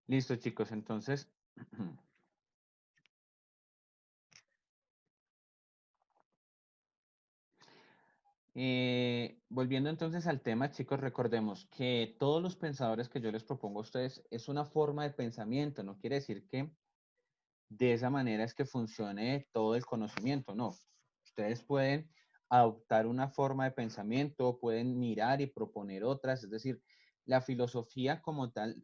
Listo, chicos, entonces, volviendo entonces al tema, chicos, recordemos que todos los pensadores que yo les propongo a ustedes es una forma de pensamiento, no quiere decir que de esa manera es que funcione todo el conocimiento, no. Ustedes pueden adoptar una forma de pensamiento, pueden mirar y proponer otras, es decir, la filosofía como tal,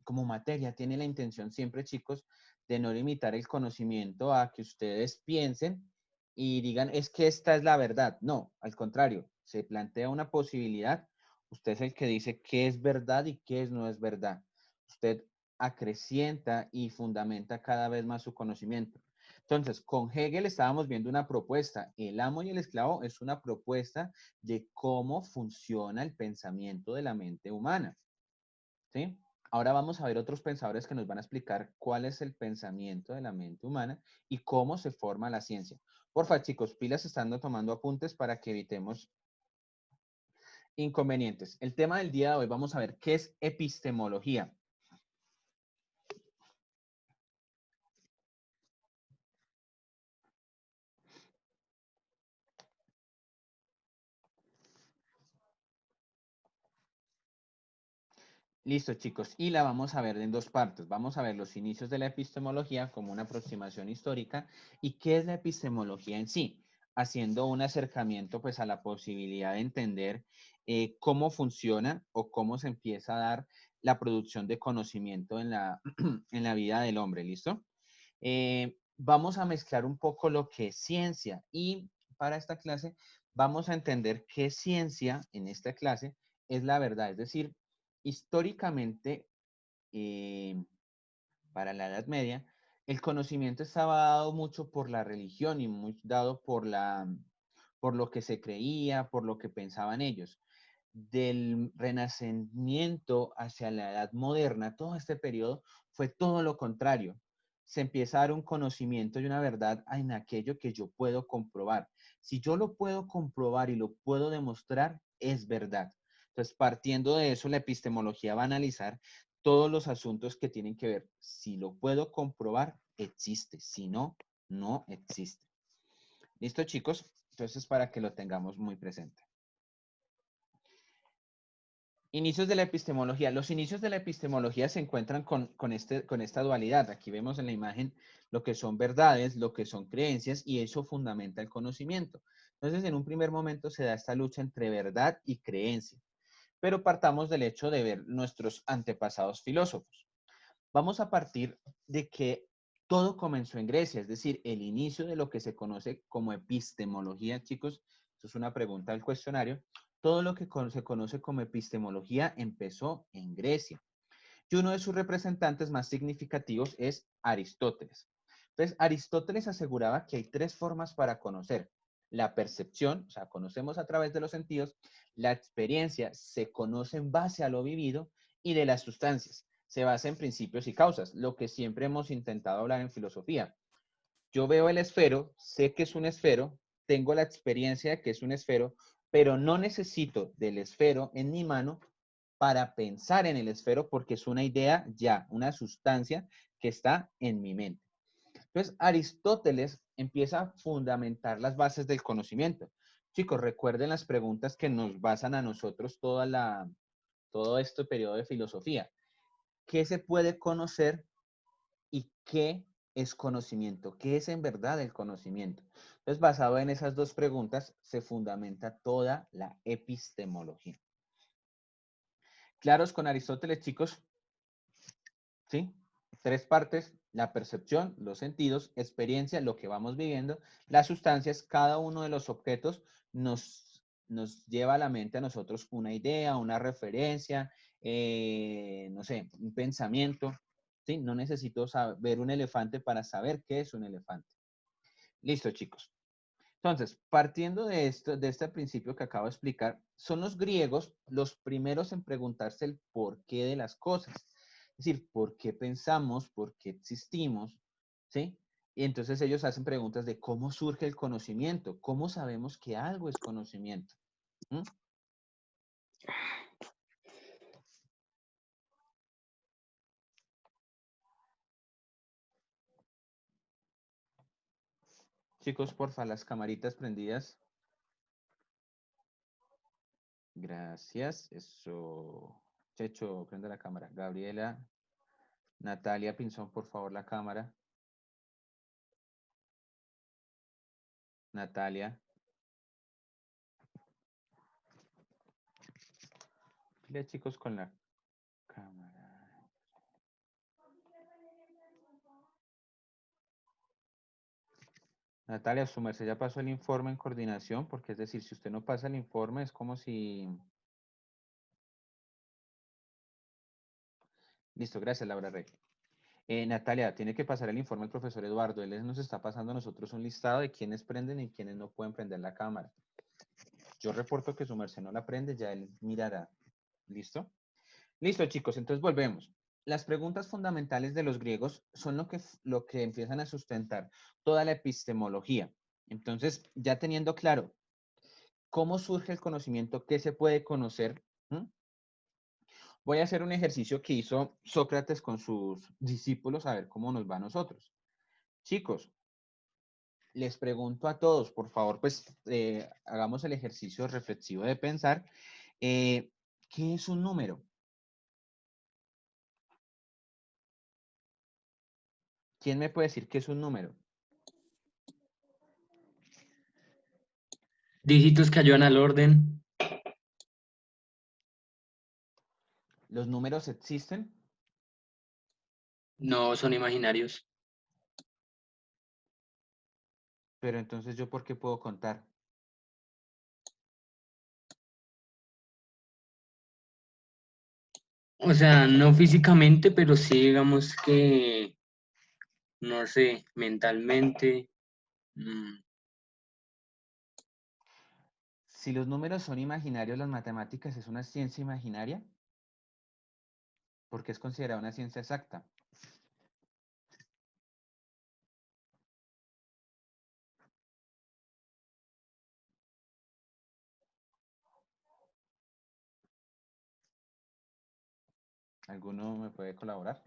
como materia, tiene la intención siempre, chicos, de no limitar el conocimiento a que ustedes piensen y digan, es que esta es la verdad. No, al contrario, se plantea una posibilidad, usted es el que dice qué es verdad y qué no es verdad. Usted acrecienta y fundamenta cada vez más su conocimiento. Entonces, con Hegel estábamos viendo una propuesta. El amo y el esclavo es una propuesta de cómo funciona el pensamiento de la mente humana. ¿Sí? Ahora vamos a ver otros pensadores que nos van a explicar cuál es el pensamiento de la mente humana y cómo se forma la ciencia. Porfa, chicos, pilas estando tomando apuntes para que evitemos inconvenientes. El tema del día de hoy vamos a ver qué es epistemología. Listo, chicos, y la vamos a ver en dos partes. Vamos a ver los inicios de la epistemología como una aproximación histórica y qué es la epistemología en sí, haciendo un acercamiento pues a la posibilidad de entender cómo funciona o cómo se empieza a dar la producción de conocimiento en la, en la vida del hombre, ¿listo? Vamos a mezclar un poco lo que es ciencia y para esta clase vamos a entender que ciencia en esta clase es la verdad, es decir, históricamente, eh, para la Edad Media, el conocimiento estaba dado mucho por la religión y muy dado por lo que se creía, por lo que pensaban ellos. Del Renacimiento hacia la Edad Moderna, todo este periodo fue todo lo contrario. Se empieza a dar un conocimiento y una verdad en aquello que yo puedo comprobar. Si yo lo puedo comprobar y lo puedo demostrar, es verdad. Entonces, partiendo de eso, la epistemología va a analizar todos los asuntos que tienen que ver. Si lo puedo comprobar, existe. Si no, no existe. ¿Listo, chicos? Entonces, para que lo tengamos muy presente. Inicios de la epistemología. Los inicios de la epistemología se encuentran con esta dualidad. Aquí vemos en la imagen lo que son verdades, lo que son creencias, y eso fundamenta el conocimiento. Entonces, en un primer momento se da esta lucha entre verdad y creencia. Pero partamos del hecho de ver nuestros antepasados filósofos. Vamos a partir de que todo comenzó en Grecia, es decir, el inicio de lo que se conoce como epistemología, chicos. Esto es una pregunta del cuestionario. Todo lo que se conoce como epistemología empezó en Grecia. Y uno de sus representantes más significativos es Aristóteles. Entonces, Aristóteles aseguraba que hay tres formas para conocer. La percepción, o sea, conocemos a través de los sentidos; la experiencia, se conoce en base a lo vivido; y de las sustancias, se basa en principios y causas, lo que siempre hemos intentado hablar en filosofía. Yo veo el esfero, sé que es un esfero, tengo la experiencia de que es un esfero, pero no necesito del esfero en mi mano para pensar en el esfero porque es una idea ya, una sustancia que está en mi mente. Entonces, Aristóteles empieza a fundamentar las bases del conocimiento. Chicos, recuerden las preguntas que nos basan a nosotros todo este periodo de filosofía. ¿Qué se puede conocer y qué es conocimiento? ¿Qué es en verdad el conocimiento? Entonces, basado en esas dos preguntas, se fundamenta toda la epistemología. ¿Claros con Aristóteles, chicos? ¿Sí? Tres partes: la percepción, los sentidos; experiencia, lo que vamos viviendo; las sustancias, cada uno de los objetos nos lleva a la mente a nosotros una idea, una referencia, no sé, un pensamiento. ¿Sí? No necesito ver un elefante para saber qué es un elefante. Listo, chicos. Entonces, partiendo de esto, de este principio que acabo de explicar, son los griegos los primeros en preguntarse el porqué de las cosas. Es decir, ¿por qué pensamos? ¿Por qué existimos? ¿Sí? Y entonces ellos hacen preguntas de cómo surge el conocimiento, cómo sabemos que algo es conocimiento. ¿Mm? Chicos, porfa, las camaritas prendidas. Gracias. Eso. Checho, prende la cámara. Gabriela. Natalia Pinzón, por favor, la cámara. Natalia. Pile, chicos, con la cámara. Natalia, su merced ya pasó el informe en coordinación, porque es decir, si usted no pasa el informe, es como si... Listo, gracias, Laura Rey. Natalia, tiene que pasar el informe al profesor Eduardo. Él nos está pasando a nosotros un listado de quiénes prenden y quiénes no pueden prender la cámara. Yo reporto que su merced no la prende, ya él mirará. ¿Listo? Listo, chicos, entonces volvemos. Las preguntas fundamentales de los griegos son lo que empiezan a sustentar toda la epistemología. Entonces, ya teniendo claro cómo surge el conocimiento, qué se puede conocer, ¿m? Voy a hacer un ejercicio que hizo Sócrates con sus discípulos a ver cómo nos va a nosotros. Chicos, les pregunto a todos, por favor, pues hagamos el ejercicio reflexivo de pensar, ¿qué es un número? ¿Quién me puede decir qué es un número? Dígitos que ayudan al orden. ¿Los números existen? No son imaginarios. Pero entonces, ¿yo por qué puedo contar? O sea, no físicamente, pero sí digamos que, no sé, mentalmente. Si los números son imaginarios, las matemáticas es una ciencia imaginaria, porque es considerada una ciencia exacta. ¿Alguno me puede colaborar?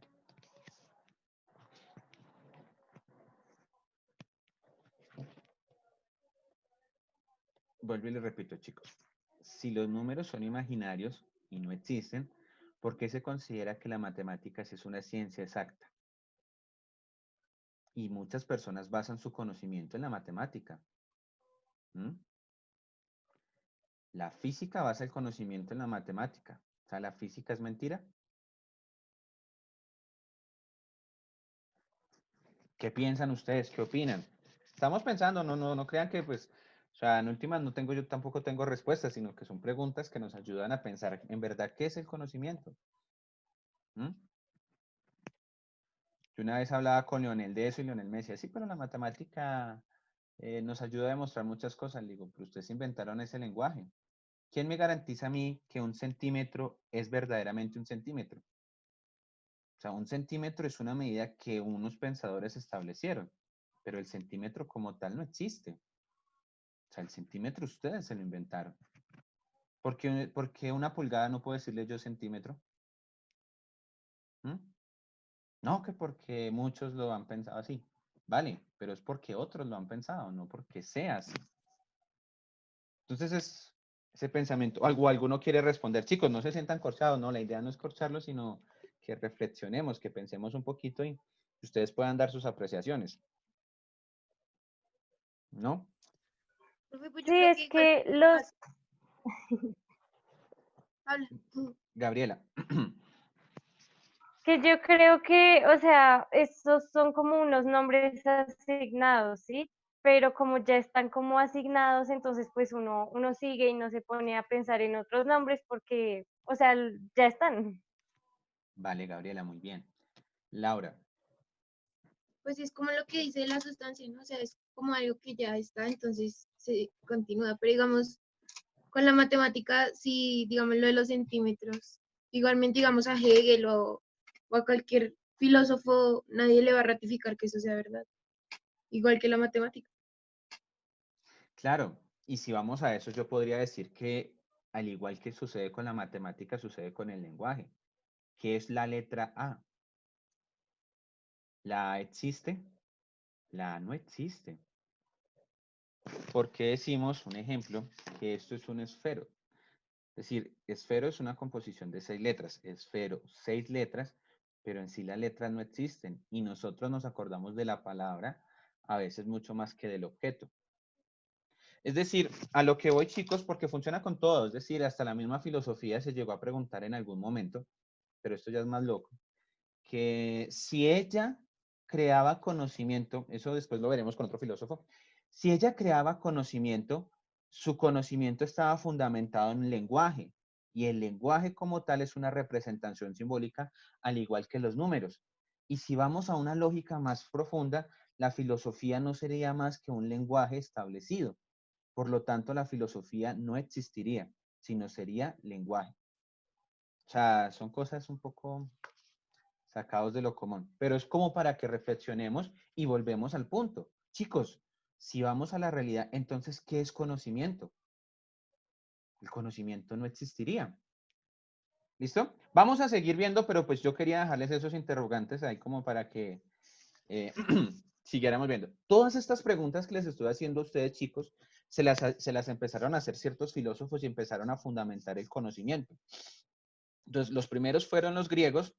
Vuelvo y le repito, chicos. Si los números son imaginarios y no existen, ¿por qué se considera que la matemática es una ciencia exacta? Y muchas personas basan su conocimiento en la matemática. ¿Mm? La física basa el conocimiento en la matemática. O sea, ¿la física es mentira? ¿Qué piensan ustedes? ¿Qué opinan? Estamos pensando, no crean que pues, o sea, en últimas no tengo, yo tampoco tengo respuestas, sino que son preguntas que nos ayudan a pensar en verdad qué es el conocimiento. ¿Mm? Yo una vez hablaba con Leonel de eso y Leonel me decía, sí, pero la matemática nos ayuda a demostrar muchas cosas. Le digo, pero ustedes inventaron ese lenguaje. ¿Quién me garantiza a mí que un centímetro es verdaderamente un centímetro? O sea, un centímetro es una medida que unos pensadores establecieron, pero el centímetro como tal no existe. O sea, el centímetro ustedes se lo inventaron. ¿Por qué una pulgada no puedo decirle yo centímetro? ¿Mm? No, que porque muchos lo han pensado así. Vale, pero es porque otros lo han pensado, no porque sea así. Entonces es ese pensamiento. O alguno quiere responder, chicos, no se sientan corchados, no, la idea no es corcharlos, sino que reflexionemos, que pensemos un poquito y ustedes puedan dar sus apreciaciones. ¿No? Profe, pues yo Sí, creo es que igual que los, habla. Gabriela. que yo creo que, o sea, estos son como unos nombres asignados, ¿sí? Pero como ya están como asignados, entonces pues uno sigue y no se pone a pensar en otros nombres porque, o sea, ya están. Vale, Gabriela, muy bien. Laura. Pues es como lo que dice la sustancia, ¿no? O sea, es como algo que ya está, entonces se continúa. Pero digamos, con la matemática, sí, digamos lo de los centímetros, igualmente digamos a Hegel o a cualquier filósofo, nadie le va a ratificar que eso sea verdad, igual que la matemática. Claro, y si vamos a eso, yo podría decir que al igual que sucede con la matemática, sucede con el lenguaje. ¿Qué es la letra A? ¿La A existe? La A no existe. por qué decimos, un ejemplo, que esto es un esfero. Es decir, esfero es una composición de 6 letras. Esfero, 6 letras, pero en sí las letras no existen. Y nosotros nos acordamos de la palabra a veces mucho más que del objeto. Es decir, a lo que voy, chicos, porque funciona con todo. Es decir, hasta la misma filosofía se llegó a preguntar en algún momento, pero esto ya es más loco, que si ella creaba conocimiento, eso después lo veremos con otro filósofo, si ella creaba conocimiento, su conocimiento estaba fundamentado en el lenguaje, y el lenguaje como tal es una representación simbólica, al igual que los números. Y si vamos a una lógica más profunda, la filosofía no sería más que un lenguaje establecido. Por lo tanto, la filosofía no existiría, sino sería lenguaje. O sea, son cosas un poco sacados de lo común, pero es como para que reflexionemos y volvemos al punto. Chicos, si vamos a la realidad, entonces, ¿qué es conocimiento? El conocimiento no existiría. ¿Listo? Vamos a seguir viendo, pero pues yo quería dejarles esos interrogantes ahí como para que siguiéramos viendo. Todas estas preguntas que les estoy haciendo a ustedes, chicos, se las empezaron a hacer ciertos filósofos y empezaron a fundamentar el conocimiento. Entonces, los primeros fueron los griegos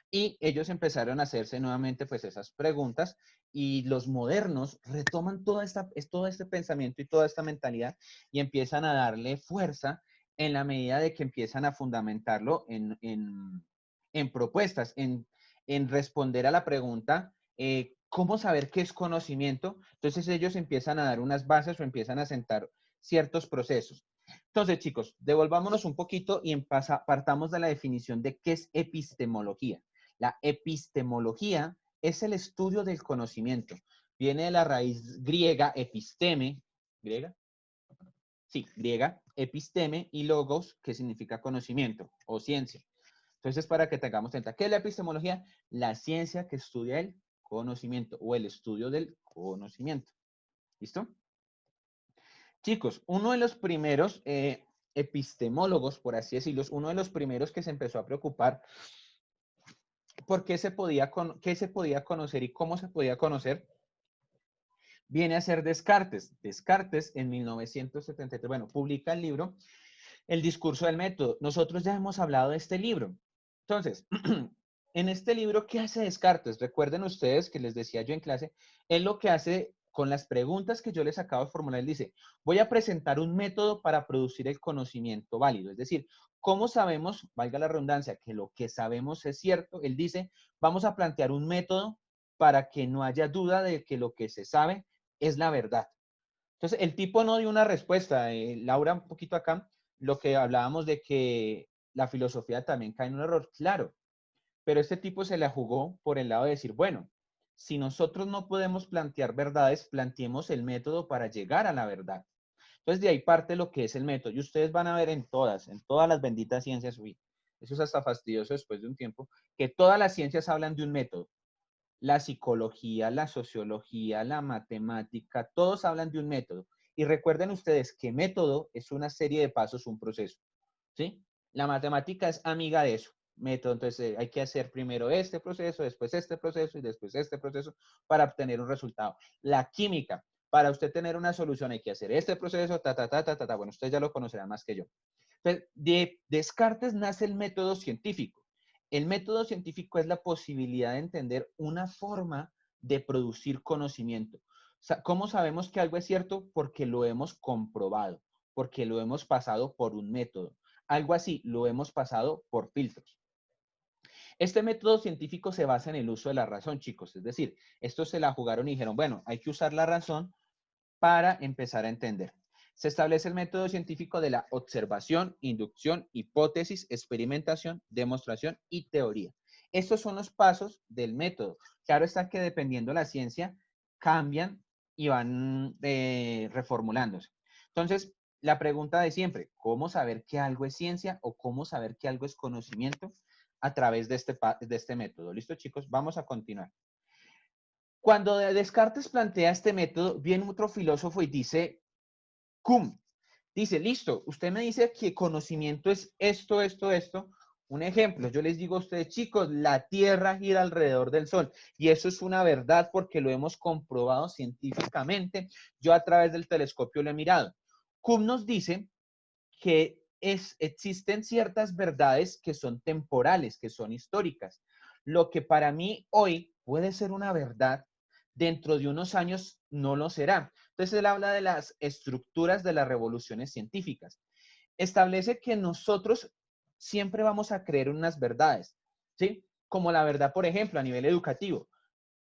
y ellos empezaron a hacerse nuevamente pues esas preguntas y los modernos retoman todo este pensamiento y toda esta mentalidad y empiezan a darle fuerza en la medida de que empiezan a fundamentarlo en propuestas, en responder a la pregunta, ¿cómo saber qué es conocimiento? Entonces ellos empiezan a dar unas bases o empiezan a sentar ciertos procesos. Entonces, chicos, devolvámonos un poquito y partamos de la definición de qué es epistemología. La epistemología es el estudio del conocimiento. Viene de la raíz griega episteme, ¿griega? Sí, griega, episteme y logos, que significa conocimiento o ciencia. Entonces, para que tengamos en cuenta, ¿qué es la epistemología? La ciencia que estudia el conocimiento o el estudio del conocimiento. ¿Listo? Chicos, uno de los primeros epistemólogos, por así decirlo, uno de los primeros que se empezó a preocupar por qué se podía conocer y cómo se podía conocer, viene a ser Descartes. Descartes en 1973, bueno, publica el libro El discurso del método. Nosotros ya hemos hablado de este libro. Entonces, en este libro, ¿qué hace Descartes? Recuerden ustedes que les decía yo en clase, él lo que hace con las preguntas que yo les acabo de formular, él dice, voy a presentar un método para producir el conocimiento válido. Es decir, ¿cómo sabemos, valga la redundancia, que lo que sabemos es cierto? Él dice, vamos a plantear un método para que no haya duda de que lo que se sabe es la verdad. Entonces, el tipo no dio una respuesta. Laura, un poquito acá, lo que hablábamos de que la filosofía también cae en un error, claro, pero este tipo se la jugó por el lado de decir, bueno, si nosotros no podemos plantear verdades, planteemos el método para llegar a la verdad. Entonces, de ahí parte lo que es el método. Y ustedes van a ver en todas las benditas ciencias, uy, eso es hasta fastidioso después de un tiempo, que todas las ciencias hablan de un método. La psicología, la sociología, la matemática, todos hablan de un método. Y recuerden ustedes que método es una serie de pasos, un proceso. ¿Sí? La matemática es amiga de eso, método. Entonces hay que hacer primero este proceso, después este proceso y después este proceso para obtener un resultado. La química, para usted tener una solución hay que hacer este proceso, ta. Bueno, ustedes ya lo conocerán más que yo. Entonces, de Descartes nace el método científico. El método científico es la posibilidad de entender una forma de producir conocimiento. ¿Cómo sabemos que algo es cierto? Porque lo hemos comprobado, porque lo hemos pasado por un método. Algo así, lo hemos pasado por filtros. Este método científico se basa en el uso de la razón, chicos. Es decir, estos se la jugaron y dijeron, bueno, hay que usar la razón para empezar a entender. Se establece el método científico de la observación, inducción, hipótesis, experimentación, demostración y teoría. Estos son los pasos del método. Claro está que dependiendo de la ciencia, cambian y van reformulándose. Entonces, la pregunta de siempre, ¿cómo saber que algo es ciencia o cómo saber que algo es conocimiento? A través de este método. ¿Listo, chicos? Vamos a continuar. Cuando Descartes plantea este método, viene otro filósofo y dice, dice, listo, usted me dice que conocimiento es esto, Un ejemplo, yo les digo a ustedes, chicos, la Tierra gira alrededor del Sol. Y eso es una verdad porque lo hemos comprobado científicamente. Yo a través del telescopio lo he mirado. Kuhn nos dice que existen ciertas verdades que son temporales, que son históricas. Lo que para mí hoy puede ser una verdad, dentro de unos años no lo será. Entonces él habla de las estructuras de las revoluciones científicas. Establece que nosotros siempre vamos a creer unas verdades, ¿sí? Como la verdad, por ejemplo, a nivel educativo.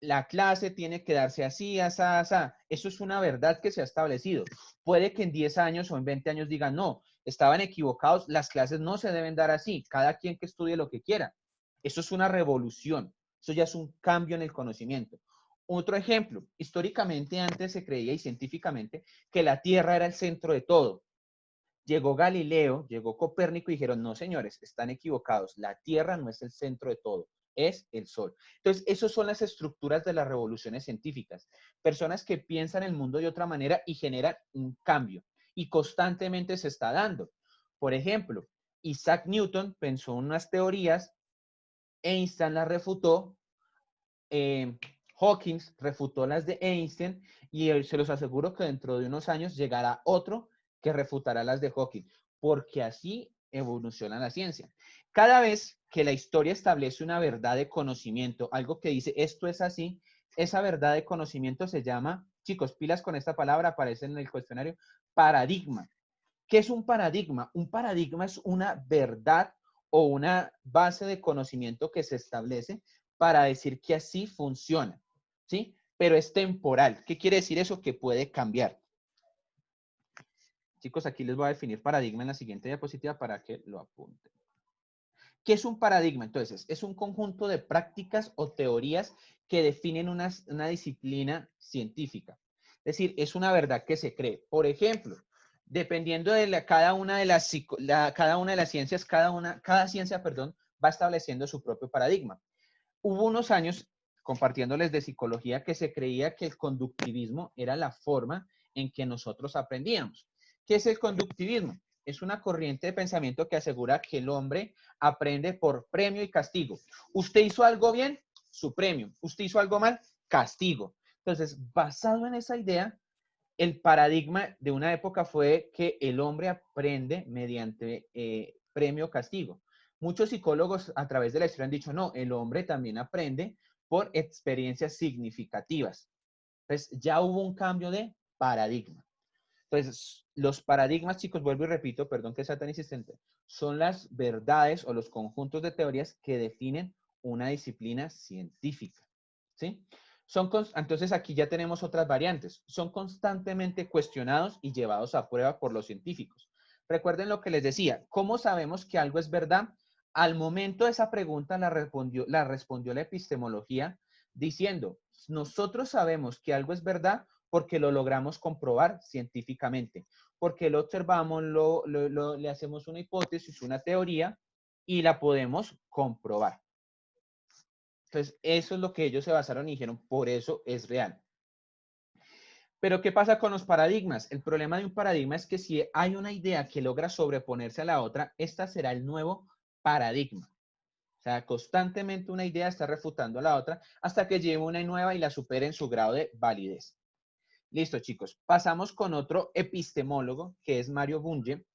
La clase tiene que darse así, asá, asá. Eso es una verdad que se ha establecido. Puede que en 10 años o en 20 años digan, no, estaban equivocados, las clases no se deben dar así, cada quien que estudie lo que quiera. Eso es una revolución, eso ya es un cambio en el conocimiento. Otro ejemplo, históricamente antes se creía y científicamente que la Tierra era el centro de todo. Llegó Galileo, llegó Copérnico y dijeron, no señores, están equivocados, la Tierra no es el centro de todo, es el Sol. Entonces, esas son las estructuras de las revoluciones científicas. Personas que piensan el mundo de otra manera y generan un cambio. Y constantemente se está dando. Por ejemplo, Isaac Newton pensó unas teorías, Einstein las refutó, Hawking refutó las de Einstein y se los aseguro que dentro de unos años llegará otro que refutará las de Hawking, porque así evoluciona la ciencia. Cada vez que la historia establece una verdad de conocimiento, algo que dice esto es así, esa verdad de conocimiento se llama, chicos, pilas con esta palabra, aparece en el cuestionario, paradigma. ¿Qué es un paradigma? Un paradigma es una verdad o una base de conocimiento que se establece para decir que así funciona, ¿sí? Pero es temporal. ¿Qué quiere decir eso? Que puede cambiar. Chicos, aquí les voy a definir paradigma en la siguiente diapositiva para que lo apunten. ¿Qué es un paradigma? Entonces, es un conjunto de prácticas o teorías que definen una disciplina científica. Es decir, es una verdad que se cree. Por ejemplo, dependiendo de cada una de las ciencias, cada ciencia, perdón, va estableciendo su propio paradigma. Hubo unos años, compartiéndoles de psicología, que se creía que el conductivismo era la forma en que nosotros aprendíamos. ¿Qué es el conductivismo? Es una corriente de pensamiento que asegura que el hombre aprende por premio y castigo. Usted hizo algo bien, su premio. Usted hizo algo mal, castigo. Entonces, basado en esa idea, el paradigma de una época fue que el hombre aprende mediante premio-castigo. Muchos psicólogos a través de la historia han dicho, no, el hombre también aprende por experiencias significativas. Entonces, ya hubo un cambio de paradigma. Entonces, los paradigmas, chicos, vuelvo y repito, perdón que sea tan insistente, son las verdades o los conjuntos de teorías que definen una disciplina científica, ¿sí? Entonces, aquí ya tenemos otras variantes. Son constantemente cuestionados y llevados a prueba por los científicos. Recuerden lo que les decía, ¿cómo sabemos que algo es verdad? Al momento de esa pregunta la respondió la epistemología diciendo, nosotros sabemos que algo es verdad porque lo logramos comprobar científicamente, porque lo observamos, le hacemos una hipótesis, una teoría y la podemos comprobar. Entonces, eso es lo que ellos se basaron y dijeron, por eso es real. Pero, ¿qué pasa con los paradigmas? El problema de un paradigma es que si hay una idea que logra sobreponerse a la otra, esta será el nuevo paradigma. O sea, constantemente una idea está refutando a la otra hasta que llegue una nueva y la supere en su grado de validez. Listo, chicos. Pasamos con otro epistemólogo, que es Mario Bunge.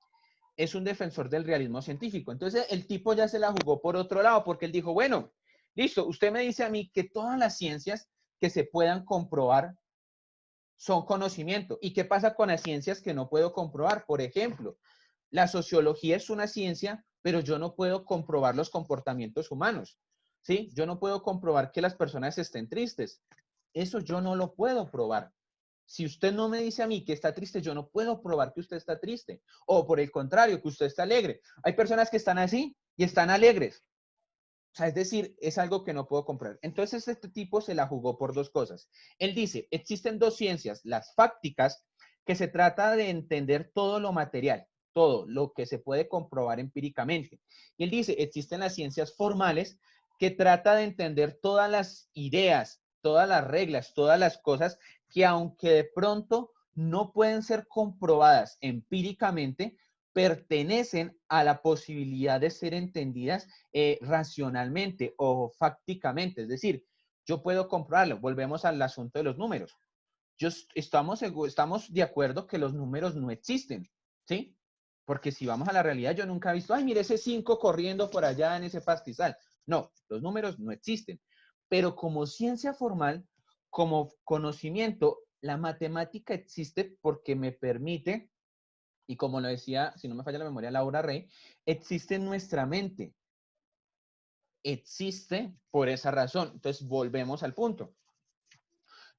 Es un defensor del realismo científico. Entonces, el tipo ya se la jugó por otro lado, porque él dijo, bueno, listo, usted me dice a mí que todas las ciencias que se puedan comprobar son conocimiento. ¿Y qué pasa con las ciencias que no puedo comprobar? Por ejemplo, la sociología es una ciencia, pero yo no puedo comprobar los comportamientos humanos, ¿sí? Yo no puedo comprobar que las personas estén tristes. Eso yo no lo puedo probar. Si usted no me dice a mí que está triste, yo no puedo probar que usted está triste. O por el contrario, que usted está alegre. Hay personas que están así y están alegres. O sea, es decir, es algo que no puedo comprar. Entonces, este tipo se la jugó por dos cosas. Él dice, existen dos ciencias, las fácticas, que se trata de entender todo lo material, todo lo que se puede comprobar empíricamente. Y él dice, existen las ciencias formales, que trata de entender todas las ideas, todas las reglas, todas las cosas que aunque de pronto no pueden ser comprobadas empíricamente, pertenecen a la posibilidad de ser entendidas racionalmente o fácticamente. Es decir, yo puedo comprobarlo. Volvemos al asunto de los números. Estamos de acuerdo que los números no existen, ¿sí? Porque si vamos a la realidad, yo nunca he visto, ay, mire ese 5 corriendo por allá en ese pastizal. No, los números no existen. Pero como ciencia formal, como conocimiento, la matemática existe porque me permite, y como lo decía, si no me falla la memoria, Laura Rey, existe en nuestra mente. Existe por esa razón. Entonces, volvemos al punto.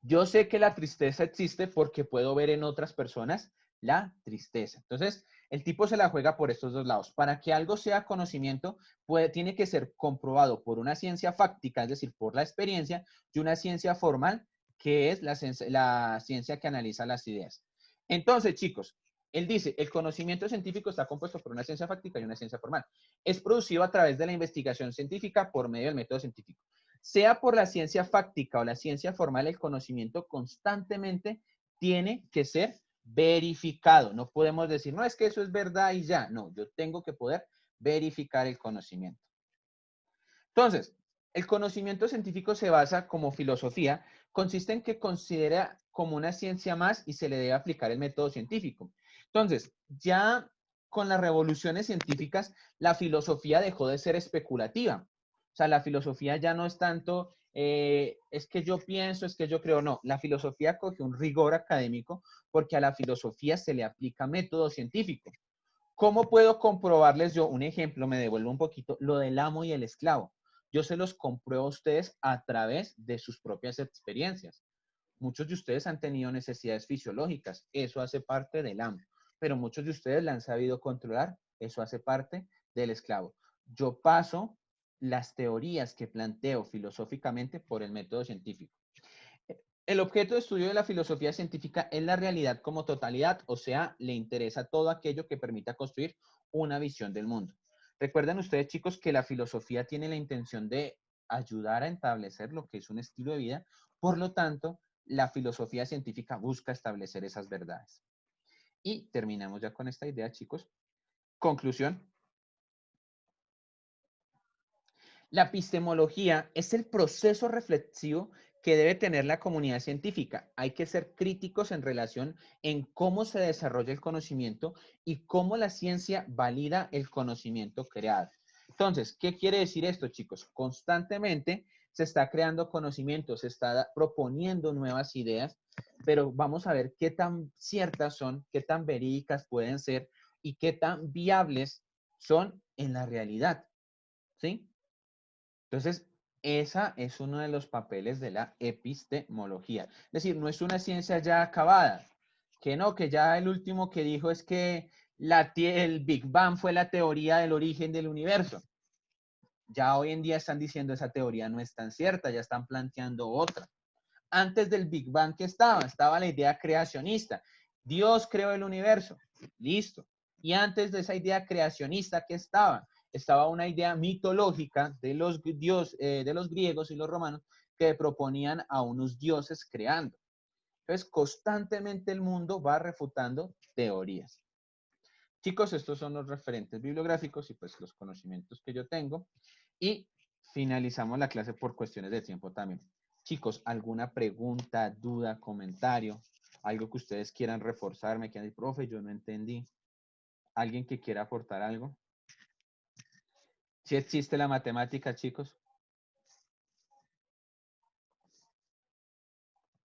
Yo sé que la tristeza existe porque puedo ver en otras personas la tristeza. Entonces, el tipo se la juega por estos dos lados. Para que algo sea conocimiento, tiene que ser comprobado por una ciencia fáctica, es decir, por la experiencia, y una ciencia formal, que es la ciencia que analiza las ideas. Entonces, chicos, él dice, el conocimiento científico está compuesto por una ciencia fáctica y una ciencia formal. Es producido a través de la investigación científica por medio del método científico. Sea por la ciencia fáctica o la ciencia formal, el conocimiento constantemente tiene que ser verificado. No podemos decir, no, es que eso es verdad y ya. No, yo tengo que poder verificar el conocimiento. Entonces, el conocimiento científico se basa como filosofía, consiste en que considera como una ciencia más y se le debe aplicar el método científico. Entonces, ya con las revoluciones científicas, la filosofía dejó de ser especulativa. O sea, la filosofía ya no es tanto, es que yo pienso, es que yo creo, no. La filosofía coge un rigor académico porque a la filosofía se le aplica método científico. ¿Cómo puedo comprobarles yo? Un ejemplo, me devuelvo un poquito, lo del amo y el esclavo. Yo se los compruebo a ustedes a través de sus propias experiencias. Muchos de ustedes han tenido necesidades fisiológicas, eso hace parte del amo, pero muchos de ustedes la han sabido controlar, eso hace parte del esclavo. Yo paso las teorías que planteo filosóficamente por el método científico. El objeto de estudio de la filosofía científica es la realidad como totalidad, o sea, le interesa todo aquello que permita construir una visión del mundo. Recuerden ustedes, chicos, que la filosofía tiene la intención de ayudar a establecer lo que es un estilo de vida, por lo tanto, la filosofía científica busca establecer esas verdades. Y terminamos ya con esta idea, chicos. Conclusión. La epistemología es el proceso reflexivo que debe tener la comunidad científica. Hay que ser críticos en relación en cómo se desarrolla el conocimiento y cómo la ciencia valida el conocimiento creado. Entonces, ¿qué quiere decir esto, chicos? Constantemente se está creando conocimiento, se está proponiendo nuevas ideas, pero vamos a ver qué tan ciertas son, qué tan verídicas pueden ser y qué tan viables son en la realidad. ¿Sí? Entonces, esa es uno de los papeles de la epistemología. Es decir, no es una ciencia ya acabada, que no, que ya el último que dijo es que el Big Bang fue la teoría del origen del universo. Ya hoy en día están diciendo esa teoría no es tan cierta, ya están planteando otra. Antes del Big Bang, ¿qué estaba la idea creacionista. Dios creó el universo. Listo. Y antes de esa idea creacionista, ¿qué estaba? Estaba una idea mitológica de los griegos y los romanos que proponían a unos dioses creando. Entonces, constantemente el mundo va refutando teorías. Chicos, estos son los referentes bibliográficos y pues los conocimientos que yo tengo. Y finalizamos la clase por cuestiones de tiempo también. Chicos, ¿alguna pregunta, duda, comentario? Algo que ustedes quieran reforzarme, que decir, profe, yo no entendí. ¿Alguien que quiera aportar algo? ¿Sí existe la matemática, chicos?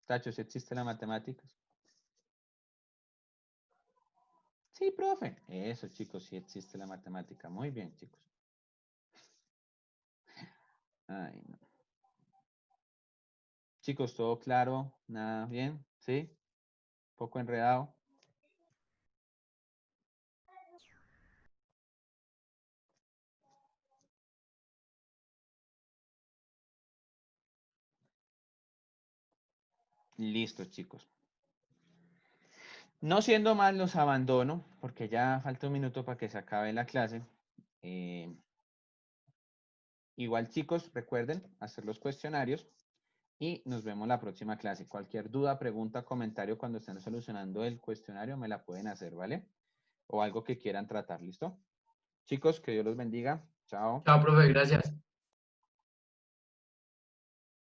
Tachos, ¿sí existe la matemática? Sí, profe. Eso, chicos, sí existe la matemática. Muy bien, chicos. Ay, no. Chicos, ¿todo claro? ¿Nada bien? ¿Sí? ¿Un poco enredado? Listo, chicos. No siendo más, los abandono, porque ya falta un minuto para que se acabe la clase. Igual, chicos, recuerden hacer los cuestionarios y nos vemos la próxima clase. Cualquier duda, pregunta, comentario cuando estén solucionando el cuestionario me la pueden hacer, ¿vale? o algo que quieran tratar, ¿listo? Chicos, que Dios los bendiga. Chao. Chao, profe, gracias.